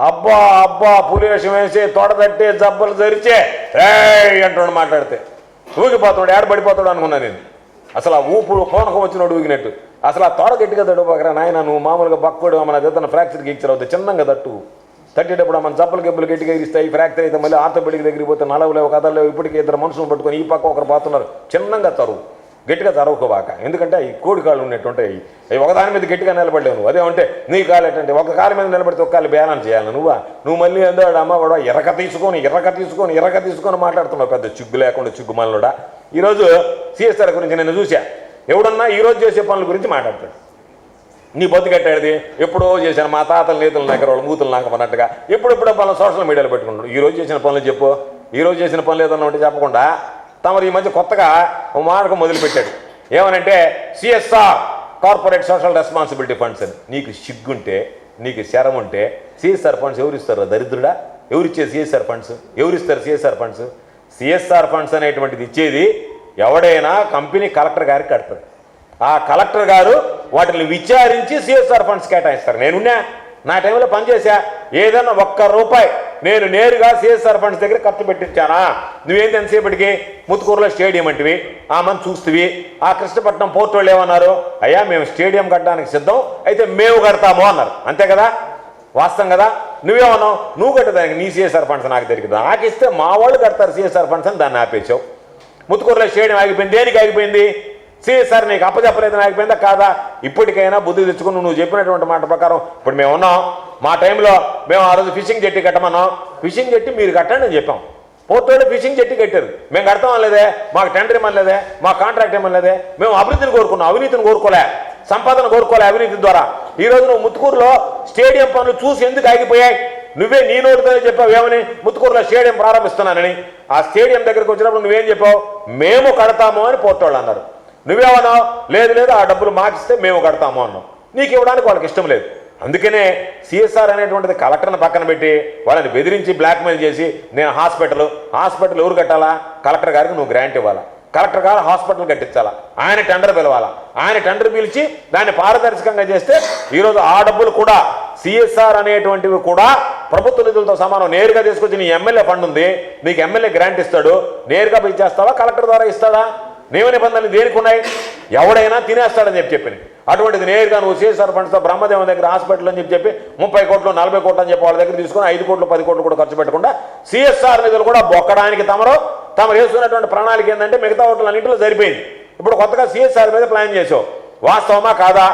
అబ్బా అబ్బా పులివేషం వేసి తొడదట్టి జబ్బలు జరిచే అంటున్నాడు. మాట్లాడితే ఊగిపోతాడు, ఏడబడిపోతాడు అనుకున్నా నేను. అసలు ఆ ఊపుడు కోనకం వచ్చినోడు ఊగినట్టు. అసలు ఆ తోడ గట్టిగా తడుపకరా నాయన, నువ్వు మామూలుగా బక్కడు మన ఏదైనా ఫ్రాక్చర్ గీక్చర్ అవుతుంది, చిన్నగా తట్టు. తట్టేటప్పుడు మన జబ్బలు గెబ్బలు గట్టిగా ఇస్తాయి, ఫ్రాక్చర్ అయితే మళ్ళీ ఆర్థోపెడిక్ దగ్గరికి పోతే నలవలేవు కదలేవు. ఇప్పటికీ ఇద్దరు మనుషులను పట్టుకొని ఈ పక్క ఒకరు పోతున్నారు. చిన్నగా తరువు, గట్టిగా తరవుకోబాక. ఎందుకంటే ఈ కోడి కాళ్ళు ఉన్నట్టుంటాయి. అవి ఒకదాని మీద గట్టిగా నిలబడలేవు నువ్వు. అదేమంటే నీ కాలు ఎట్టంటే ఒక కాలు మీద నిలబడితే ఒక కాలు బ్యాలెన్స్ చేయాలి నువ్వు మళ్ళీ అందాడు అమ్మ కూడా ఎర్రక తీసుకొని మాట్లాడుతున్నావు. పెద్ద చిగ్గు లేకుండా చిగ్గుమాలనుడా. ఈరోజు సిఎస్ఆర్ గురించి నేను చూసా. ఎవడన్నా ఈరోజు చేసే పనుల గురించి మాట్లాడతాడు. నీ బతుకెట్టాడిది ఎప్పుడో చేశాను మా తాతలు నేతలు దగ్గర వాళ్ళు మూతులు నాకమన్నట్టుగా ఎప్పుడెప్పుడో పనులు సోషల్ మీడియాలో పెట్టుకుంటాడు. ఈరోజు చేసిన పనులు చెప్పు. ఈరోజు చేసిన పనులు ఏదన్నా ఉంటే చెప్పకుండా తమరు ఈ మధ్య కొత్తగా మాటకు మొదలుపెట్టాడు. ఏమనంటే CSR corporate social responsibility funds అని. నీకు సిగ్గుంటే, నీకు శరం ఉంటే సిఎస్ఆర్ ఫండ్స్ ఎవరిస్తారు? దరిద్రుడా, ఎవరిచ్చేది సిఎస్ఆర్ ఫండ్స్? ఎవరిస్తారు సిఎస్ఆర్ ఫండ్స్? సిఎస్ఆర్ ఫండ్స్ అనేటువంటిది ఇచ్చేది ఎవడైనా కంపెనీ కలెక్టర్ గారికి కడతాడు. ఆ కలెక్టర్ గారు వాటిని విచారించి సిఎస్ఆర్ ఫండ్స్ కేటాయిస్తారు. నేనున్నా, నా టైంలో పనిచేసా. ఏదన్నా ₹1 నేను నేరుగా సిఎస్ఆర్ ఫండ్స్ దగ్గర ఖర్చు పెట్టించానా? నువ్వేంటి ఎంతసేపటికి ముత్తుకూరులో స్టేడియం అంటివి, ఆ మంది చూస్తువి. ఆ కృష్ణపట్నం పోర్ట్ వాళ్ళు ఏమన్నారు? అయ్యా మేము స్టేడియం కట్టడానికి సిద్ధం, అయితే మేము కడతాము అన్నారు. అంతే కదా, వాస్తవం కదా. నువ్వేమన్నావు? నువ్వు కట్టదానికి నీ సిఎస్ఆర్ ఫండ్స్ నాకు దొరికింది, నాకు ఇస్తే మా వాళ్ళు కడతారు సిఎస్ఆర్ ఫండ్స్ అని దాన్ని ఆపేసావు. ముత్తుకూరులో స్టేడియం ఆగిపోయింది. దేనికి ఆగిపోయింది? సిఎస్ఆర్ నీకు అప్పచెప్పలేదని ఆగిపోయిందా కాదా? ఇప్పటికైనా బుద్ధి తెచ్చుకుని నువ్వు చెప్పినటువంటి మాట ప్రకారం ఇప్పుడు మేము ఉన్నాం. మా టైంలో మేము ఆ రోజు ఫిషింగ్ జెట్టి కట్టమన్నాం. ఫిషింగ్ జెట్టి మీరు కట్టండి అని చెప్పాం. పోర్టులో ఫిషింగ్ జెట్టి కట్టారు. మేము కడతామనలేదే, మాకు టెండర్ ఇవ్వలేదే, మా కాంట్రాక్ట్ ఇవ్వలేదే. మేము అభివృద్ధిని కోరుకున్నాం, అవినీతిని కోరుకోలే, సంపాదన కోరుకోలే. అవినీతి ద్వారా ఈరోజు నువ్వు ముత్తుకూరులో స్టేడియం పనులు చూసి ఎందుకు ఆగిపోయాయి? నువ్వే నీ నోటితోనే చెప్పావు. ఏమని? ముత్తుకూరులో స్టేడియం ప్రారంభిస్తున్నానని. ఆ స్టేడియం దగ్గరికి వచ్చినప్పుడు నువ్వేం చెప్పావు? మేము కడతాము అని పోర్టు వాళ్ళు అన్నారు. నువ్వేమన్నావు? లేదు ఆ డబ్బులు మాకిస్తే మేము కడతాము అన్నావు. నీకు ఇవ్వడానికి వాళ్ళకి ఇష్టం లేదు. అందుకనే సిఎస్ఆర్ అనేటువంటిది కలెక్టర్ని పక్కన పెట్టి వాళ్ళని బెదిరించి బ్లాక్మెయిల్ చేసి నేను హాస్పిటల్ ఎవరు కట్టాలా? కలెక్టర్ గారికి నువ్వు గ్రాంట్ ఇవ్వాలా, కలెక్టర్ గారు హాస్పిటల్ కట్టించాలా, ఆయన టెండర్ పిలవాలా, ఆయన టెండర్ పిలిచి దాన్ని పారదర్శకంగా చేస్తే ఈరోజు ఆ డబ్బులు కూడా సిఎస్ఆర్ అనేటువంటివి కూడా ప్రభుత్వ నిధులతో సమానం. నేరుగా తీసుకొచ్చి నీ ఎమ్మెల్యే ఫండ్ ఉంది, నీకు ఎమ్మెల్యే గ్రాంట్ ఇస్తాడు, నేరుగా ఇచ్చేస్తావా? కలెక్టర్ ద్వారా ఇస్తాడా? నియమ నిబంధనలు దేనికి ఉన్నాయి? ఎవడైనా తినేస్తాడని చెప్పింది. అటువంటిది నేరుగా నువ్వు సిఎస్ఆర్ ఫండ్స్తో బ్రహ్మదేవం దగ్గర హాస్పిటల్ అని చెప్పి 30 కోట్లు 40 కోట్లు అని చెప్పి వాళ్ళ దగ్గర తీసుకొని 5 కోట్లు 10 కోట్లు కూడా ఖర్చు పెట్టకుండా సిఎస్ఆర్ నిధులు కూడా బొక్కడానికి తమరు వేసుకున్నటువంటి ప్రణాళిక ఏంటంటే మిగతా ఓట్లన్నింటిలో సరిపోయింది. ఇప్పుడు కొత్తగా సిఎస్ఆర్ మీద ప్లాన్ చేసావు. వాస్తవమా కాదా?